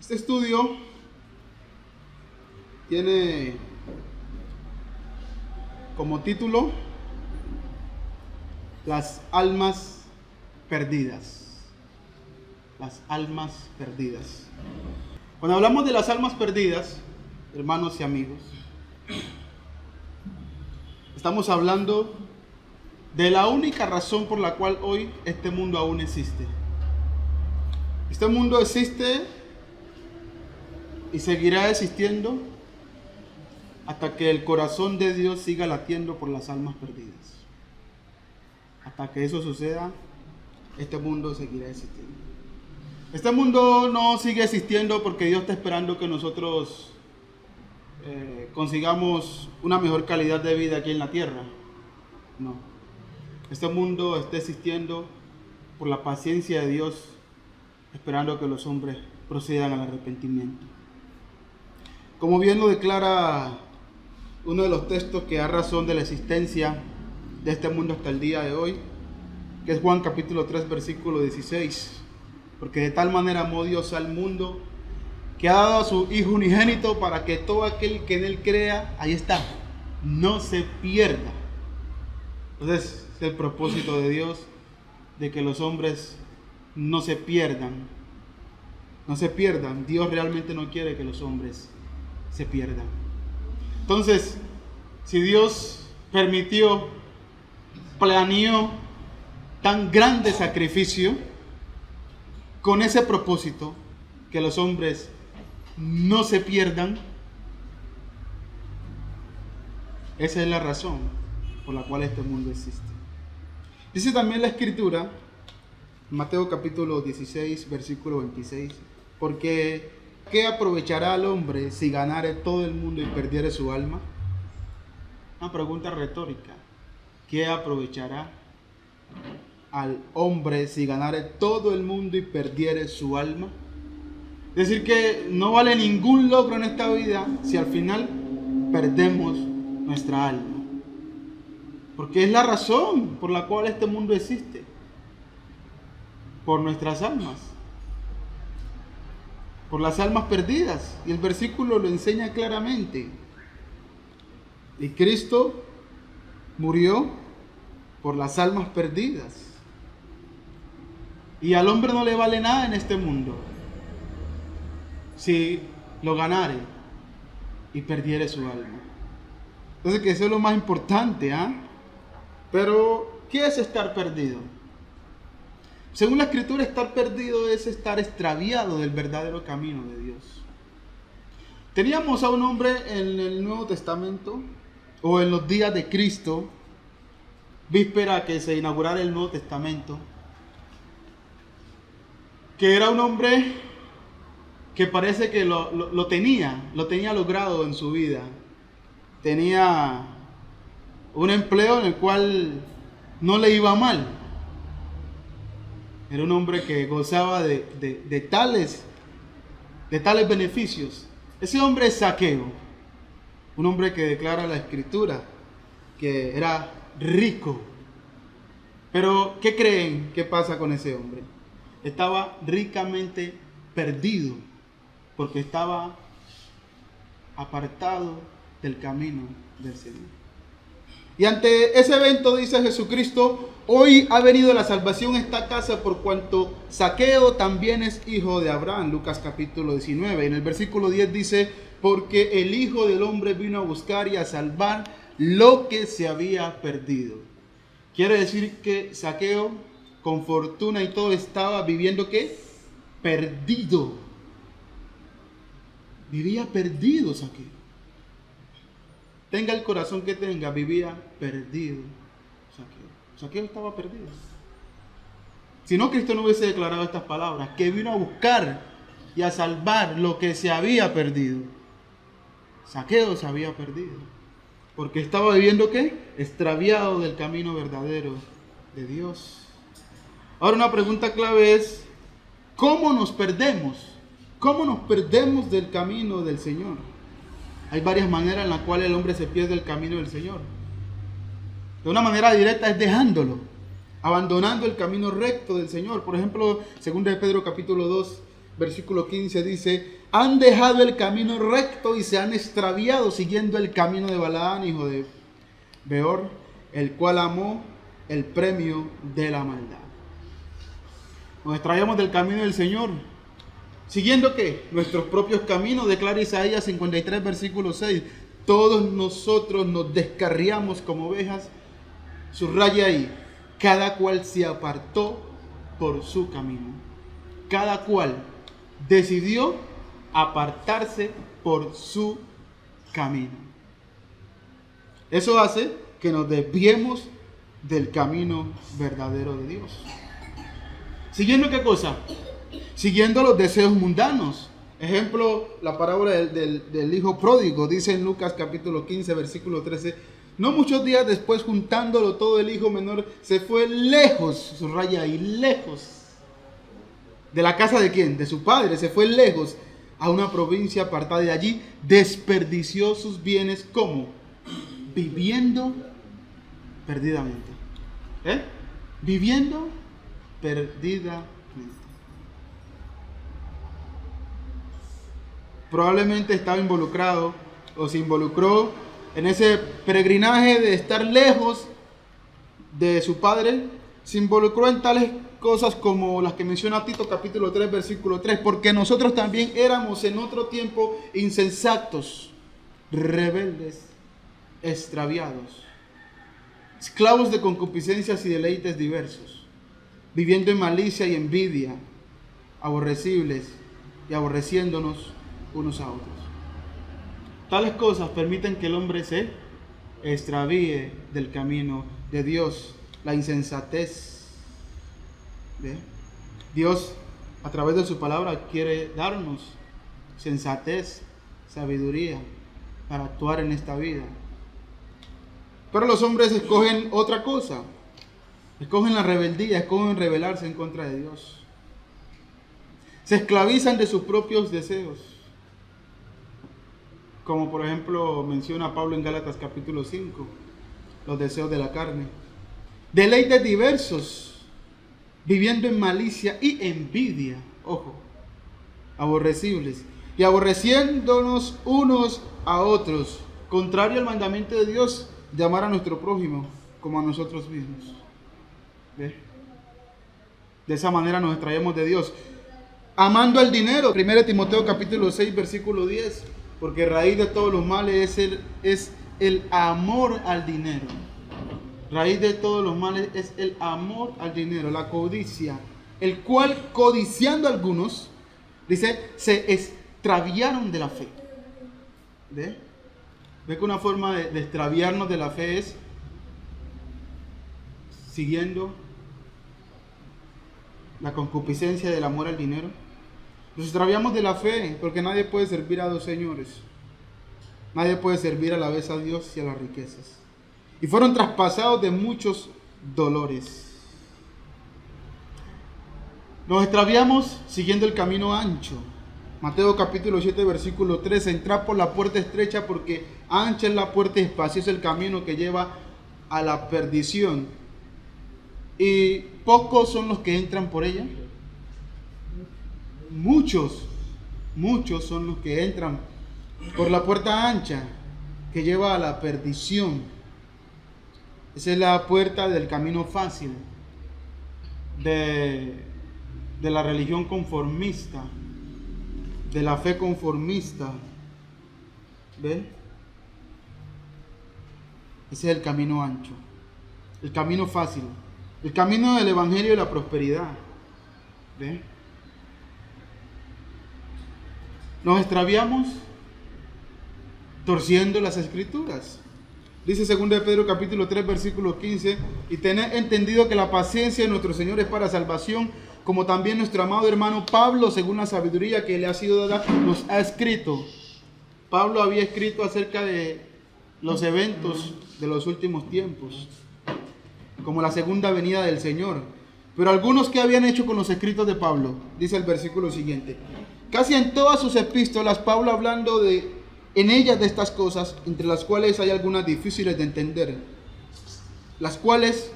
Este estudio tiene como título Las almas perdidas. Las almas perdidas. Cuando hablamos de las almas perdidas, hermanos y amigos, estamos hablando de la única razón por la cual hoy este mundo aún existe. Este mundo existe y seguirá existiendo hasta que el corazón de Dios siga latiendo por las almas perdidas. Hasta que eso suceda, este mundo seguirá existiendo. Este mundo no sigue existiendo porque Dios está esperando que nosotros consigamos una mejor calidad de vida aquí en la tierra. No. Este mundo está existiendo por la paciencia de Dios, esperando que los hombres procedan al arrepentimiento. Como bien lo declara uno de los textos que da razón de la existencia de este mundo hasta el día de hoy, que es Juan capítulo 3, versículo 16. Porque de tal manera amó Dios al mundo, que ha dado a su Hijo unigénito para que todo aquel que en Él crea, ahí está, no se pierda. Entonces es el propósito de Dios, de que los hombres no se pierdan. No se pierdan. Dios realmente no quiere que los hombres se pierdan. Entonces, si Dios permitió, planeó tan grande sacrificio con ese propósito, que los hombres no se pierdan, esa es la razón por la cual este mundo existe. Dice también la Escritura, Mateo capítulo 16, versículo 26, porque ¿qué aprovechará al hombre si ganare todo el mundo y perdiere su alma? Una pregunta retórica. ¿Qué aprovechará al hombre si ganare todo el mundo y perdiere su alma? Es decir, que no vale ningún logro en esta vida si al final perdemos nuestra alma. Porque es la razón por la cual este mundo existe. Por nuestras almas. Por las almas perdidas. Y el versículo lo enseña claramente. Y Cristo murió por las almas perdidas. Y al hombre no le vale nada en este mundo si lo ganare y perdiere su alma. Entonces, que eso es lo más importante, ¿ah? Pero, ¿qué es estar perdido? Según la Escritura, estar perdido es estar extraviado del verdadero camino de Dios. Teníamos a un hombre en el Nuevo Testamento, o en los días de Cristo, víspera que se inaugurara el Nuevo Testamento, que era un hombre que parece que lo tenía logrado en su vida. Tenía un empleo en el cual no le iba mal. Era un hombre que gozaba de tales beneficios. Ese hombre es Zaqueo, un hombre que declara la Escritura que era rico. Pero, ¿qué creen que pasa con ese hombre? Estaba ricamente perdido, porque estaba apartado del camino del Señor. Y ante ese evento dice Jesucristo: hoy ha venido la salvación a esta casa, por cuanto Zaqueo también es hijo de Abraham. Lucas capítulo 19. En el versículo 10 dice: porque el Hijo del Hombre vino a buscar y a salvar lo que se había perdido. Quiere decir que Zaqueo, con fortuna y todo, estaba viviendo ¿qué? Perdido. Vivía perdido Zaqueo. Tenga el corazón que tenga, vivía perdido Zaqueo. Zaqueo estaba perdido. Si no, Cristo no hubiese declarado estas palabras, que vino a buscar y a salvar lo que se había perdido. Zaqueo se había perdido, porque estaba viviendo ¿qué? Extraviado del camino verdadero de Dios. Ahora, una pregunta clave es: ¿cómo nos perdemos? ¿Cómo nos perdemos del camino del Señor? Hay varias maneras en las cuales el hombre se pierde el camino del Señor. De una manera directa es dejándolo, abandonando el camino recto del Señor. Por ejemplo, 2 de Pedro capítulo 2, versículo 15 dice: han dejado el camino recto y se han extraviado siguiendo el camino de Balaán, hijo de Beor, el cual amó el premio de la maldad. Nos extraviamos del camino del Señor. ¿Siguiendo qué? Nuestros propios caminos, declara Isaías 53, versículo 6. Todos nosotros nos descarriamos como ovejas. Subraya ahí: cada cual se apartó por su camino. Cada cual decidió apartarse por su camino. Eso hace que nos desviemos del camino verdadero de Dios. ¿Siguiendo qué cosa? Siguiendo los deseos mundanos. Ejemplo, la parábola del hijo pródigo. Dice en Lucas capítulo 15, versículo 13: no muchos días después, juntándolo todo, el hijo menor se fue lejos, subraya ahí, lejos. ¿De la casa de quién? De su padre. Se fue lejos a una provincia apartada de allí. Desperdició sus bienes, ¿cómo? Viviendo perdidamente. Viviendo perdidamente. Probablemente estaba involucrado o se involucró en ese peregrinaje de estar lejos de su padre. Se involucró en tales cosas como las que menciona Tito capítulo 3, versículo 3. Porque nosotros también éramos en otro tiempo insensatos, rebeldes, extraviados, esclavos de concupiscencias y deleites diversos, viviendo en malicia y envidia, aborrecibles y aborreciéndonos unos a otros. Tales cosas permiten que el hombre se extravíe del camino de Dios. La insensatez. ¿Ve? Dios, a través de su palabra, quiere darnos sensatez, sabiduría para actuar en esta vida. Pero los hombres escogen otra cosa. Escogen la rebeldía, escogen rebelarse en contra de Dios. Se esclavizan de sus propios deseos. Como por ejemplo menciona Pablo en Gálatas capítulo 5, los deseos de la carne. Deleites diversos, viviendo en malicia y envidia, ojo, aborrecibles, y aborreciéndonos unos a otros, contrario al mandamiento de Dios de amar a nuestro prójimo como a nosotros mismos. ¿Ve? De esa manera nos extraemos de Dios. Amando el dinero, 1 Timoteo capítulo 6, versículo 10, porque raíz de todos los males es el amor al dinero. Raíz de todos los males es el amor al dinero, la codicia, el cual codiciando algunos, dice, se extraviaron de la fe. ¿Ve? Ve que una forma de extraviarnos de la fe es siguiendo la concupiscencia del amor al dinero. Nos extraviamos de la fe porque nadie puede servir a dos señores. Nadie puede servir a la vez a Dios y a las riquezas. Y fueron traspasados de muchos dolores. Nos extraviamos siguiendo el camino ancho. Mateo capítulo 7, versículo 13. Entrad por la puerta estrecha porque ancha es la puerta y espacioso es el camino que lleva a la perdición. Y pocos son los que entran por ella. Muchos son los que entran por la puerta ancha que lleva a la perdición. Esa es la puerta del camino fácil, de la religión conformista, de la fe conformista. ¿Ve? Ese es el camino ancho, el camino fácil, el camino del evangelio y la prosperidad. ¿Ve? Nos extraviamos torciendo las escrituras. Dice 2 de Pedro capítulo 3 versículo 15: y tened entendido que la paciencia de nuestro Señor es para salvación, como también nuestro amado hermano Pablo, según la sabiduría que le ha sido dada, nos ha escrito. Pablo había escrito acerca de los eventos de los últimos tiempos, como la segunda venida del Señor. Pero algunos, ¿qué habían hecho con los escritos de Pablo? Dice el versículo siguiente: casi en todas sus epístolas, Pablo hablando en ellas de estas cosas, entre las cuales hay algunas difíciles de entender, las cuales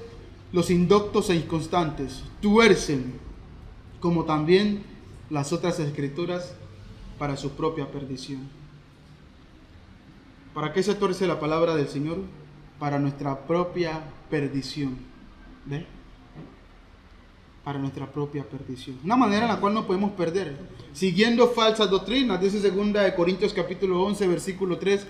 los indoctos e inconstantes tuercen, como también las otras escrituras para su propia perdición. ¿Para qué se tuerce la palabra del Señor? Para nuestra propia perdición. ¿Ve? Para nuestra propia perdición. Una manera en la cual no podemos perder. Siguiendo falsas doctrinas. Dice 2 Corintios capítulo 11, versículo 3.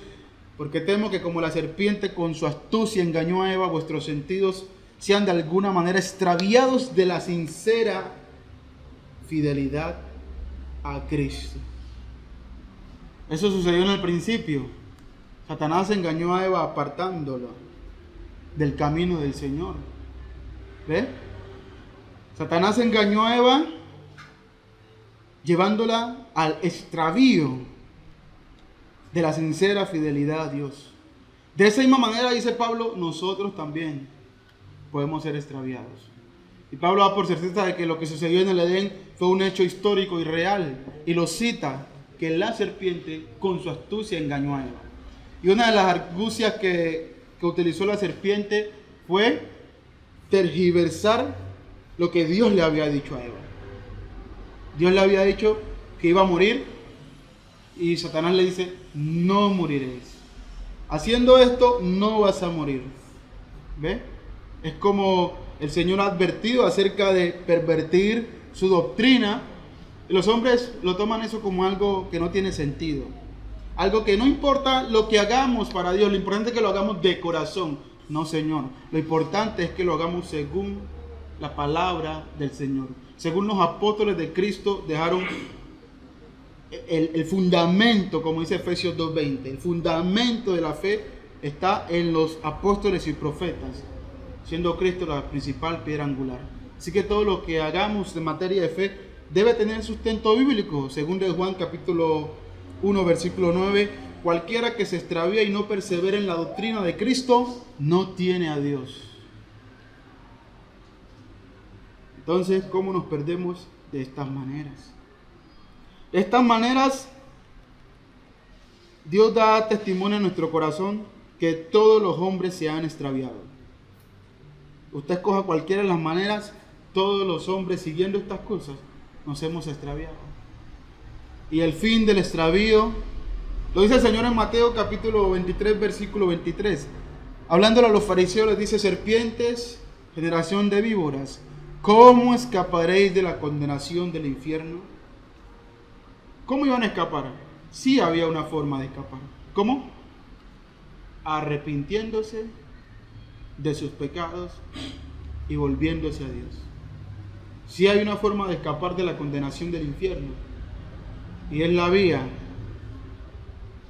Porque temo que como la serpiente con su astucia engañó a Eva, vuestros sentidos sean de alguna manera extraviados de la sincera fidelidad a Cristo. Eso sucedió en el principio. Satanás engañó a Eva apartándolo del camino del Señor. ¿Ve? Satanás engañó a Eva llevándola al extravío de la sincera fidelidad a Dios. De esa misma manera, dice Pablo, nosotros también podemos ser extraviados. Y Pablo da por certeza de que lo que sucedió en el Edén fue un hecho histórico y real. Y lo cita, que la serpiente con su astucia engañó a Eva. Y una de las argucias que utilizó la serpiente fue tergiversar lo que Dios le había dicho a Eva. Dios le había dicho que iba a morir y Satanás le dice, no moriréis. Haciendo esto no vas a morir. ¿Ve? Es como el Señor ha advertido acerca de pervertir su doctrina. Y los hombres lo toman eso como algo que no tiene sentido. Algo que no importa lo que hagamos para Dios, lo importante es que lo hagamos de corazón. No, Señor. Lo importante es que lo hagamos según la palabra del Señor. Según los apóstoles de Cristo dejaron el fundamento, como dice Efesios 2:20. El fundamento de la fe está en los apóstoles y profetas, siendo Cristo la principal piedra angular. Así que todo lo que hagamos en materia de fe debe tener sustento bíblico. Según de Juan capítulo 1, versículo 9, cualquiera que se extravía y no persevera en la doctrina de Cristo, no tiene a Dios. Entonces, ¿cómo nos perdemos? De estas maneras. De estas maneras, Dios da testimonio en nuestro corazón que todos los hombres se han extraviado. Usted escoja cualquiera de las maneras, todos los hombres siguiendo estas cosas nos hemos extraviado. Y el fin del extravío lo dice el Señor en Mateo capítulo 23, versículo 23. Hablándole a los fariseos les dice, serpientes, generación de víboras, ¿cómo escaparéis de la condenación del infierno? ¿Cómo iban a escapar? Sí había una forma de escapar. ¿Cómo? Arrepintiéndose de sus pecados y volviéndose a Dios. Sí hay una forma de escapar de la condenación del infierno. Y es la vía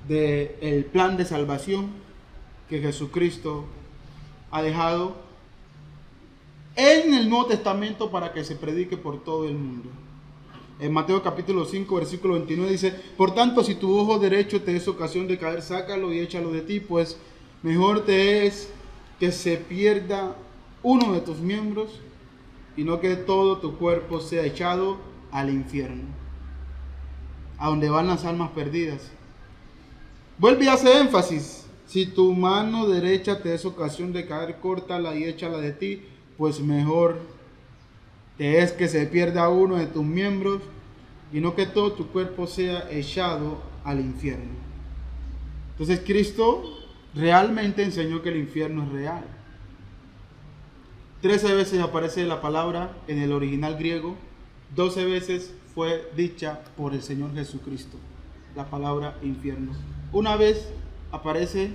del plan de salvación que Jesucristo ha dejado en el Nuevo Testamento para que se predique por todo el mundo. En Mateo capítulo 5, versículo 29 dice, por tanto, si tu ojo derecho te es ocasión de caer, sácalo y échalo de ti, pues mejor te es que se pierda uno de tus miembros y no que todo tu cuerpo sea echado al infierno, a donde van las almas perdidas. Vuelve y hace énfasis, si tu mano derecha te es ocasión de caer, córtala y échala de ti, pues mejor te es que se pierda uno de tus miembros y no que todo tu cuerpo sea echado al infierno. Entonces Cristo realmente enseñó que el infierno es real. 13 veces aparece la palabra en el original griego, 12 veces fue dicha por el Señor Jesucristo, la palabra infierno. Una vez aparece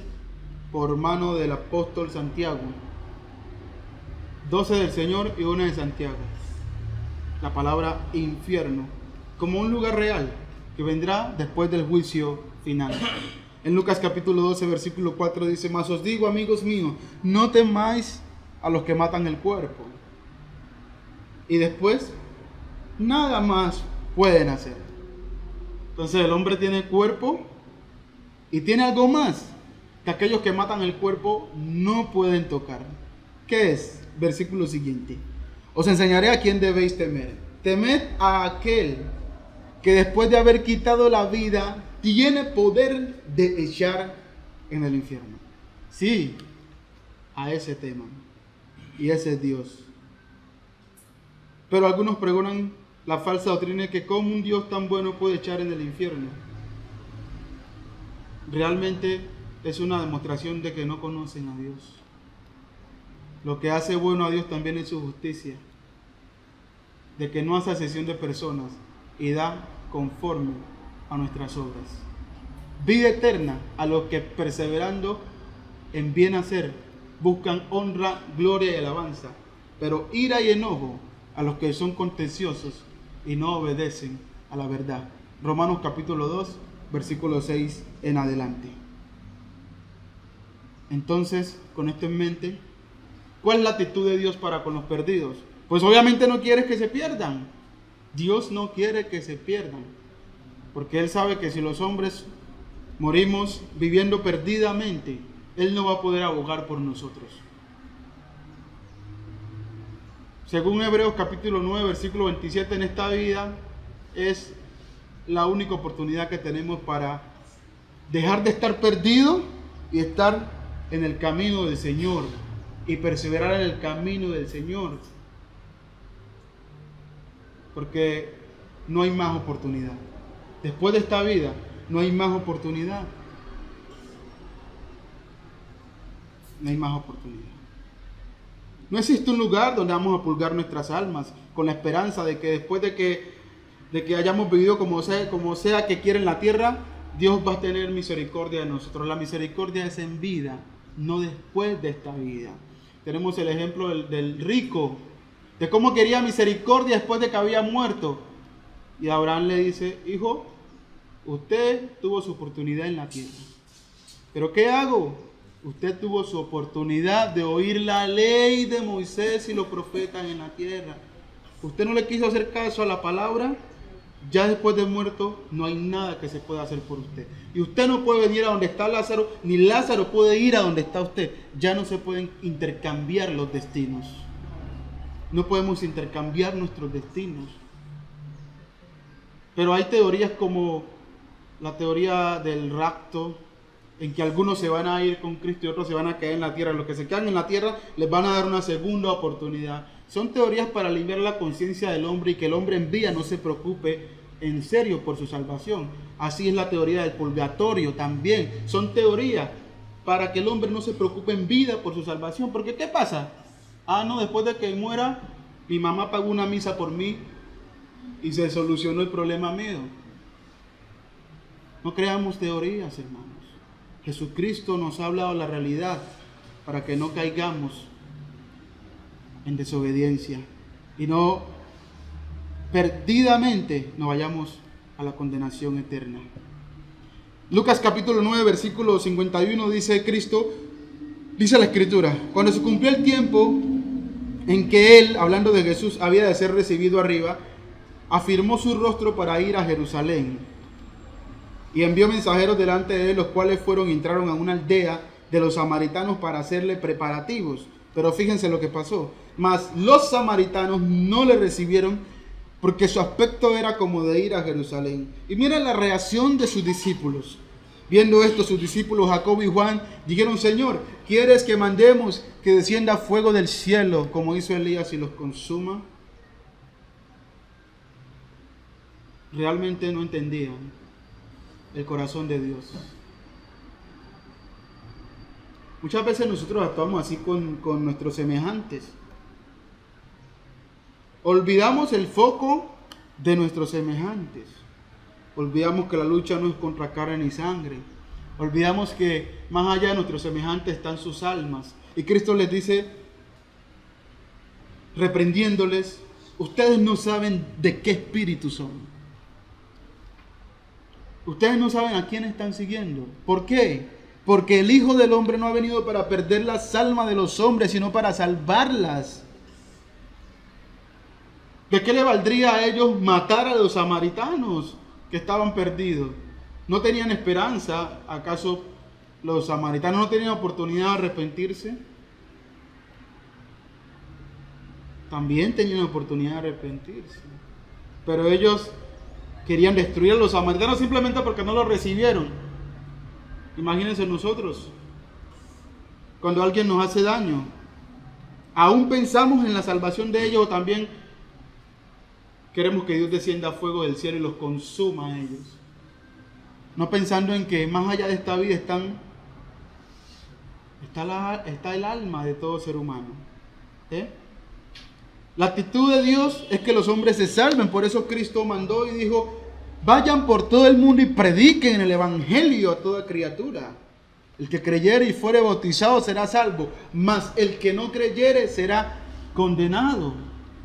por mano del apóstol Santiago, 12 del Señor y una de Santiago, la palabra infierno, como un lugar real que vendrá después del juicio final. En Lucas capítulo 12, versículo 4 dice, mas os digo, amigos míos, no temáis a los que matan el cuerpo, y después nada más pueden hacer. Entonces el hombre tiene cuerpo y tiene algo más que aquellos que matan el cuerpo no pueden tocar. ¿Qué es? Versículo siguiente. Os enseñaré a quién debéis temer. Temed a aquel que después de haber quitado la vida tiene poder de echar en el infierno. Sí, a ese tema. Y ese es Dios. Pero algunos pregonan la falsa doctrina es que como un Dios tan bueno puede echar en el infierno. Realmente es una demostración de que no conocen a Dios. Lo que hace bueno a Dios también es su justicia, de que no hace acepción de personas y da conforme a nuestras obras. Vida eterna a los que perseverando en bien hacer buscan honra, gloria y alabanza, pero ira y enojo a los que son contenciosos y no obedecen a la verdad. Romanos capítulo 2, versículo 6 en adelante. Entonces, con esto en mente, ¿cuál es la actitud de Dios para con los perdidos? Pues obviamente no quiere que se pierdan. Dios no quiere que se pierdan, porque Él sabe que si los hombres morimos viviendo perdidamente, Él no va a poder abogar por nosotros. Según Hebreos capítulo 9, versículo 27, en esta vida es la única oportunidad que tenemos para dejar de estar perdido y estar en el camino del Señor y perseverar en el camino del Señor. Porque no hay más oportunidad. Después de esta vida, no hay más oportunidad. No hay más oportunidad. No existe un lugar donde vamos a purgar nuestras almas con la esperanza de que después de que hayamos vivido como sea que quiera en la tierra, Dios va a tener misericordia de nosotros. La misericordia es en vida, no después de esta vida. Tenemos el ejemplo del rico, de cómo quería misericordia después de que había muerto. Y Abraham le dice: hijo, usted tuvo su oportunidad en la tierra, pero ¿qué hago? Usted tuvo su oportunidad de oír la ley de Moisés y los profetas en la tierra. Usted no le quiso hacer caso a la palabra. Ya después de muerto no hay nada que se pueda hacer por usted. Y usted no puede venir a donde está Lázaro, ni Lázaro puede ir a donde está usted. Ya no se pueden intercambiar los destinos. No podemos intercambiar nuestros destinos. Pero hay teorías como la teoría del rapto, en que algunos se van a ir con Cristo y otros se van a quedar en la tierra. Los que se quedan en la tierra les van a dar una segunda oportunidad. Son teorías para aliviar la conciencia del hombre y que el hombre en vida no se preocupe en serio por su salvación. Así es la teoría del purgatorio también. Son teorías para que el hombre no se preocupe en vida por su salvación. Porque ¿qué pasa? No, después de que muera, mi mamá pagó una misa por mí y se solucionó el problema mío. No creamos teorías, hermanos. Jesucristo nos ha hablado la realidad para que no caigamos en desobediencia y no perdidamente nos vayamos a la condenación eterna. Lucas capítulo 9 versículo 51 dice la escritura: cuando se cumplió el tiempo en que él, hablando de Jesús, había de ser recibido arriba, afirmó su rostro para ir a Jerusalén y envió mensajeros delante de él, los cuales entraron a una aldea de los samaritanos para hacerle preparativos. Pero fíjense lo que pasó. Mas los samaritanos no le recibieron porque su aspecto era como de ir a Jerusalén. Y miren la reacción de sus discípulos. Viendo esto, sus discípulos Jacobo y Juan dijeron: Señor, ¿quieres que mandemos que descienda fuego del cielo como hizo Elías y los consuma? Realmente no entendían el corazón de Dios. Muchas veces nosotros actuamos así con nuestros semejantes. Olvidamos el foco de nuestros semejantes. Olvidamos que la lucha no es contra carne ni sangre. Olvidamos que más allá de nuestros semejantes están sus almas. Y Cristo les dice, reprendiéndoles: ustedes no saben de qué espíritu son. Ustedes no saben a quién están siguiendo. ¿Por qué? Porque el Hijo del Hombre no ha venido para perder las almas de los hombres, sino para salvarlas. ¿De qué le valdría a ellos matar a los samaritanos que estaban perdidos? ¿No tenían esperanza? ¿Acaso los samaritanos no tenían oportunidad de arrepentirse? También tenían oportunidad de arrepentirse. Pero ellos querían destruir a los samaritanos simplemente porque no los recibieron. Imagínense nosotros, cuando alguien nos hace daño, aún pensamos en la salvación de ellos, o también Queremos que Dios descienda a fuego del cielo y los consuma a ellos. No pensando en que más allá de esta vida está el alma de todo ser humano. La actitud de Dios es que los hombres se salven. Por eso Cristo mandó y dijo: vayan por todo el mundo y prediquen el evangelio a toda criatura. El que creyere y fuere bautizado será salvo, mas el que no creyere será condenado.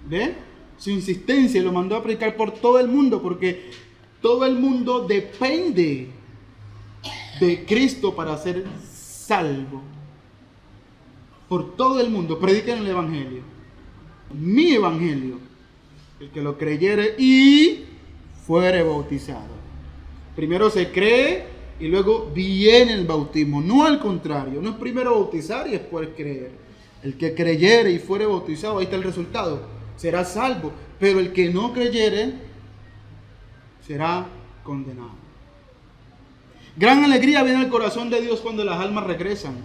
¿Ve? Su insistencia, lo mandó a predicar por todo el mundo, porque todo el mundo depende de Cristo para ser salvo. Por todo el mundo, prediquen el evangelio. Mi evangelio. El que lo creyere y fuere bautizado. Primero se cree y luego viene el bautismo. No al contrario. No es primero bautizar y después creer. El que creyere y fuere bautizado, ahí está el resultado. Será salvo. Pero el que no creyere será condenado. Gran alegría viene al corazón de Dios cuando las almas regresan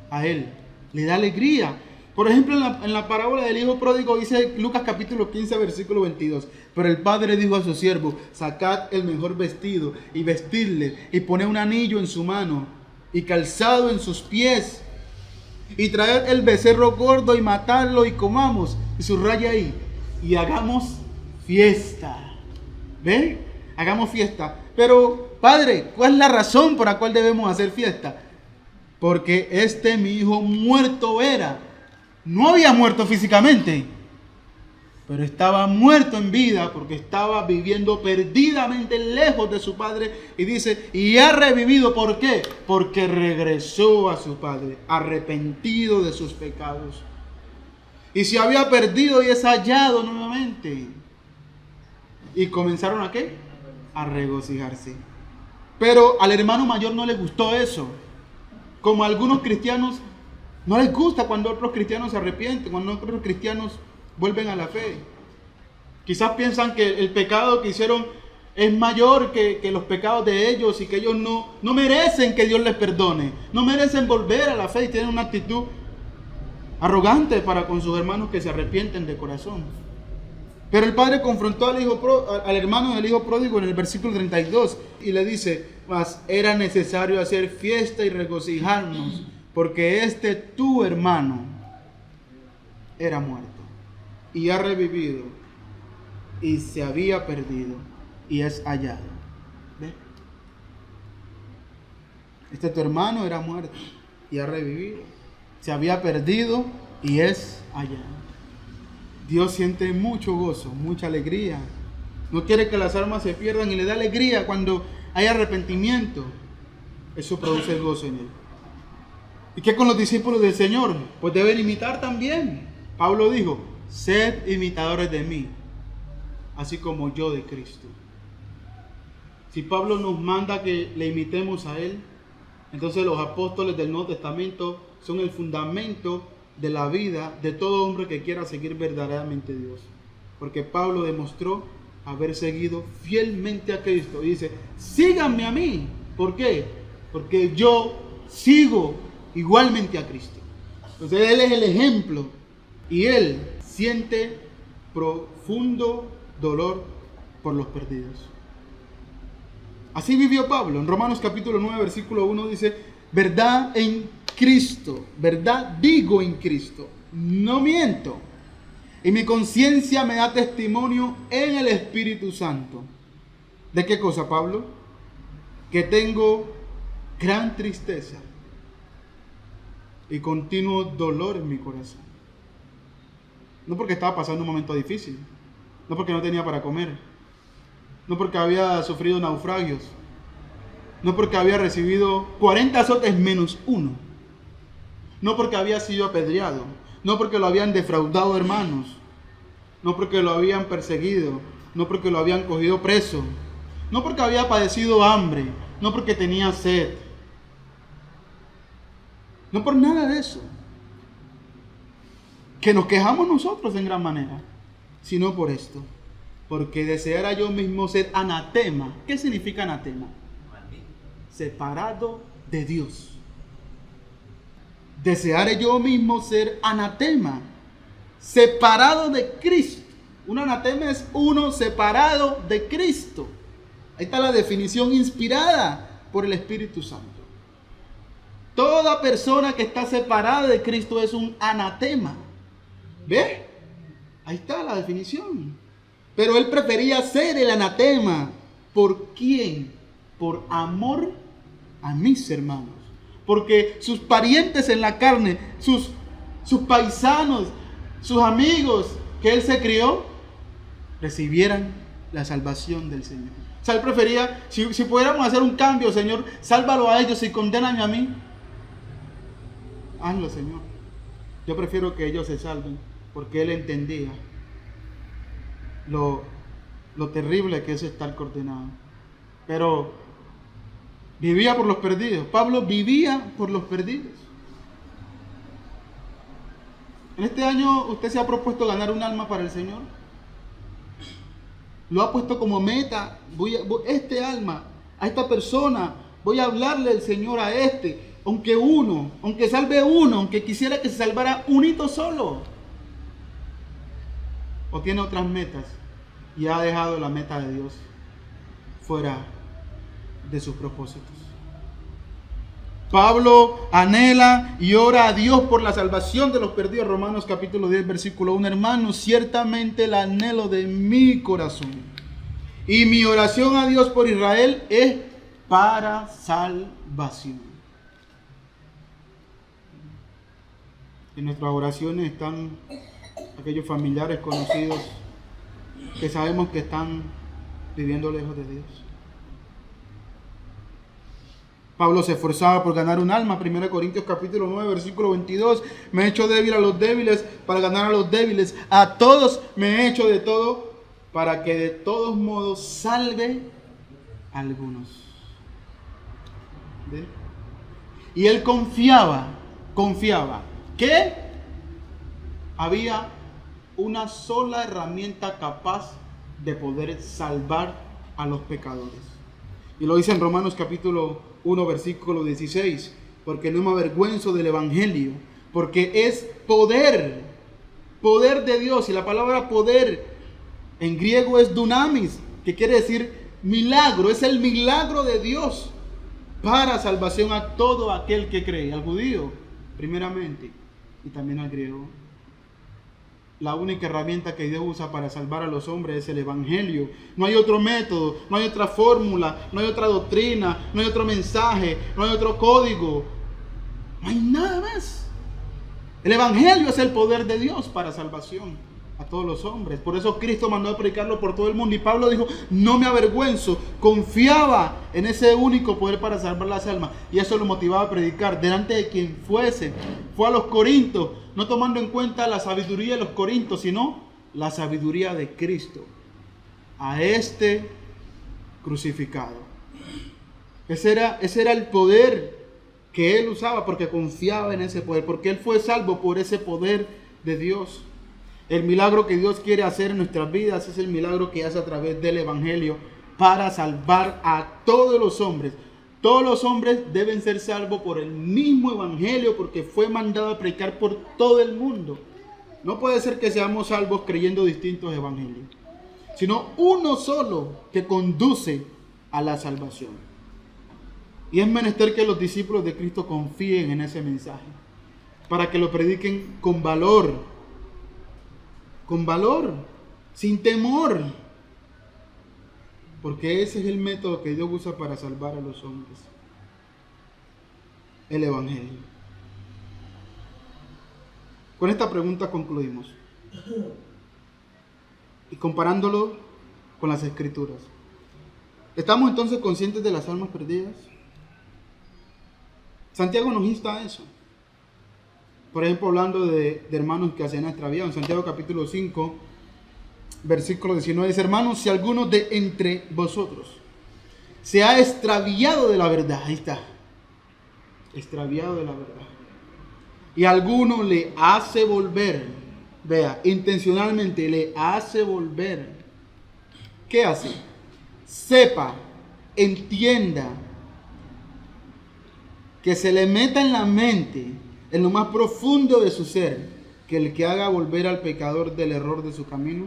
a Él. Le da alegría. Por ejemplo, en la parábola del hijo pródigo dice Lucas capítulo 15, versículo 22. Pero el padre dijo a su siervo: sacad el mejor vestido y vestidle, y poned un anillo en su mano y calzado en sus pies, y traed el becerro gordo y matadlo y comamos. Y subraya ahí: y hagamos fiesta. ¿Ven? Hagamos fiesta. Pero, padre, ¿cuál es la razón por la cual debemos hacer fiesta? Porque mi hijo muerto era. No había muerto físicamente, pero estaba muerto en vida porque estaba viviendo perdidamente lejos de su padre. Y dice, y ha revivido. ¿Por qué? Porque regresó a su padre, arrepentido de sus pecados. Y se había perdido y es hallado nuevamente. Y comenzaron ¿a qué? A regocijarse. Pero al hermano mayor no le gustó eso. Como a algunos cristianos no les gusta cuando otros cristianos se arrepienten, cuando otros cristianos vuelven a la fe. Quizás piensan que el pecado que hicieron es mayor que los pecados de ellos y que ellos no merecen que Dios les perdone. No merecen volver a la fe y tienen una actitud arrogante para con sus hermanos que se arrepienten de corazón. Pero el padre confrontó al hermano del hijo pródigo en el versículo 32 y le dice: mas era necesario hacer fiesta y regocijarnos, porque tu hermano era muerto y ha revivido, y se había perdido y es hallado. ¿Ve? Tu hermano era muerto y ha revivido, se había perdido y es hallado. Dios siente mucho gozo, mucha alegría. No quiere que las almas se pierdan y le da alegría cuando hay arrepentimiento. Eso produce gozo en él. ¿Y qué con los discípulos del Señor? Pues deben imitar también. Pablo dijo: sed imitadores de mí, así como yo de Cristo. Si Pablo nos manda que le imitemos a Él, entonces los apóstoles del Nuevo Testamento son el fundamento de la vida de todo hombre que quiera seguir verdaderamente a Dios. Porque Pablo demostró haber seguido fielmente a Cristo. Y dice: síganme a mí. ¿Por qué? Porque yo sigo igualmente a Cristo. Entonces Él es el ejemplo. Y Él siente profundo dolor por los perdidos. Así vivió Pablo. En Romanos capítulo 9, versículo 1 dice: verdad en Cristo, verdad digo en Cristo, no miento. Y mi conciencia me da testimonio en el Espíritu Santo. ¿De qué cosa, Pablo? Que tengo gran tristeza y continuo dolor en mi corazón. No porque estaba pasando un momento difícil, no porque no tenía para comer, no porque había sufrido naufragios, no porque había recibido 40 azotes menos uno, no porque había sido apedreado, no porque lo habían defraudado hermanos, no porque lo habían perseguido, no porque lo habían cogido preso, no porque había padecido hambre, no porque tenía sed, no por nada de eso, que nos quejamos nosotros en gran manera, sino por esto: porque deseara yo mismo ser anatema. ¿Qué significa anatema? Separado de Dios. Desearé yo mismo ser anatema, separado de Cristo. Un anatema es uno separado de Cristo. Ahí está la definición inspirada por el Espíritu Santo. Toda persona que está separada de Cristo es un anatema. ¿Ve? Ahí está la definición. Pero él prefería ser el anatema. ¿Por quién? Por amor a mis hermanos. Porque sus parientes en la carne, sus paisanos, sus amigos que él se crió, recibieran la salvación del Señor. O sea, él prefería, si pudiéramos hacer un cambio, Señor, sálvalo a ellos y condéname a mí. Hazlo, Señor. Yo prefiero que ellos se salven, porque él entendía lo terrible que es estar condenado. Pero vivía por los perdidos. Pablo vivía por los perdidos. En este año usted se ha propuesto ganar un alma para el Señor. Lo ha puesto como meta. Este alma, a esta persona, voy a hablarle del Señor a este. Aunque salve uno, aunque quisiera que se salvara unito solo. O tiene otras metas y ha dejado la meta de Dios fuera de sus propósitos. Pablo anhela y ora a Dios por la salvación de los perdidos. Romanos capítulo 10, versículo 1. Hermanos, ciertamente el anhelo de mi corazón y mi oración a Dios por Israel es para salvación. En nuestras oraciones están aquellos familiares conocidos que sabemos que están viviendo lejos de Dios. Pablo se esforzaba por ganar un alma. 1 Corintios capítulo 9, versículo 22. Me he hecho débil a los débiles para ganar a los débiles. A todos me he hecho de todo para que de todos modos salve a algunos. ¿Ve? Y él confiaba que había una sola herramienta capaz de poder salvar a los pecadores. Y lo dice en Romanos capítulo 1, versículo 16. Porque no me avergüenzo del evangelio, porque es poder de Dios. Y la palabra poder en griego es dunamis, que quiere decir milagro. Es el milagro de Dios para salvación a todo aquel que cree, al judío primeramente y también al griego. La única herramienta que Dios usa para salvar a los hombres es el evangelio. No hay otro método, no hay otra fórmula, no hay otra doctrina, no hay otro mensaje, no hay otro código. No hay nada más. El evangelio es el poder de Dios para salvación a todos los hombres. Por eso Cristo mandó a predicarlo por todo el mundo. Y Pablo dijo, no me avergüenzo. Confiaba en ese único poder para salvar las almas. Y eso lo motivaba a predicar delante de quien fuese. Fue a los Corintios, no tomando en cuenta la sabiduría de los Corintios, sino la sabiduría de Cristo. A este crucificado. Ese era el poder que él usaba, porque confiaba en ese poder. Porque él fue salvo por ese poder de Dios. El milagro que Dios quiere hacer en nuestras vidas es el milagro que hace a través del evangelio para salvar a todos los hombres. Todos los hombres deben ser salvos por el mismo evangelio, porque fue mandado a predicar por todo el mundo. No puede ser que seamos salvos creyendo distintos evangelios, sino uno solo que conduce a la salvación. Y es menester que los discípulos de Cristo confíen en ese mensaje, para que lo prediquen con valor, sin temor, porque ese es el método que Dios usa para salvar a los hombres, el evangelio. Con esta pregunta concluimos, y comparándolo con las escrituras, ¿estamos entonces conscientes de las almas perdidas? Santiago nos insta a eso. Por ejemplo, hablando de hermanos que se han extraviado, en Santiago capítulo 5, versículo 19, dice, hermanos, si alguno de entre vosotros se ha extraviado de la verdad, ahí está, extraviado de la verdad, y alguno le hace volver, vea, intencionalmente le hace volver, ¿qué hace? Sepa, entienda, que se le meta en la mente, en lo más profundo de su ser, que el que haga volver al pecador del error de su camino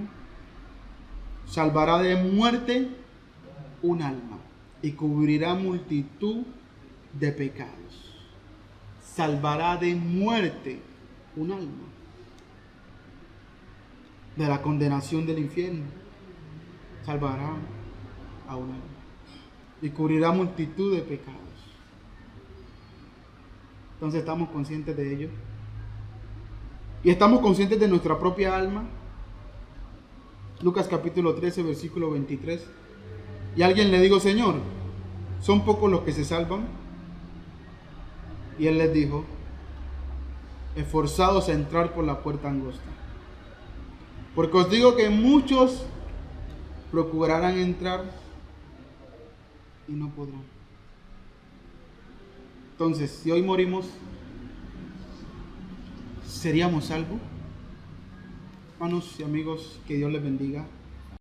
salvará de muerte un alma y cubrirá multitud de pecados. Salvará de muerte un alma, de la condenación del infierno. Salvará a un alma y cubrirá multitud de pecados. Entonces, ¿estamos conscientes de ello? ¿Y estamos conscientes de nuestra propia alma? Lucas capítulo 13, versículo 23. Y alguien le dijo: Señor, ¿son pocos los que se salvan? Y él les dijo: esforzados a entrar por la puerta angosta. Porque os digo que muchos procurarán entrar y no podrán. Entonces, si hoy morimos, ¿seríamos salvos? Hermanos y amigos, que Dios les bendiga.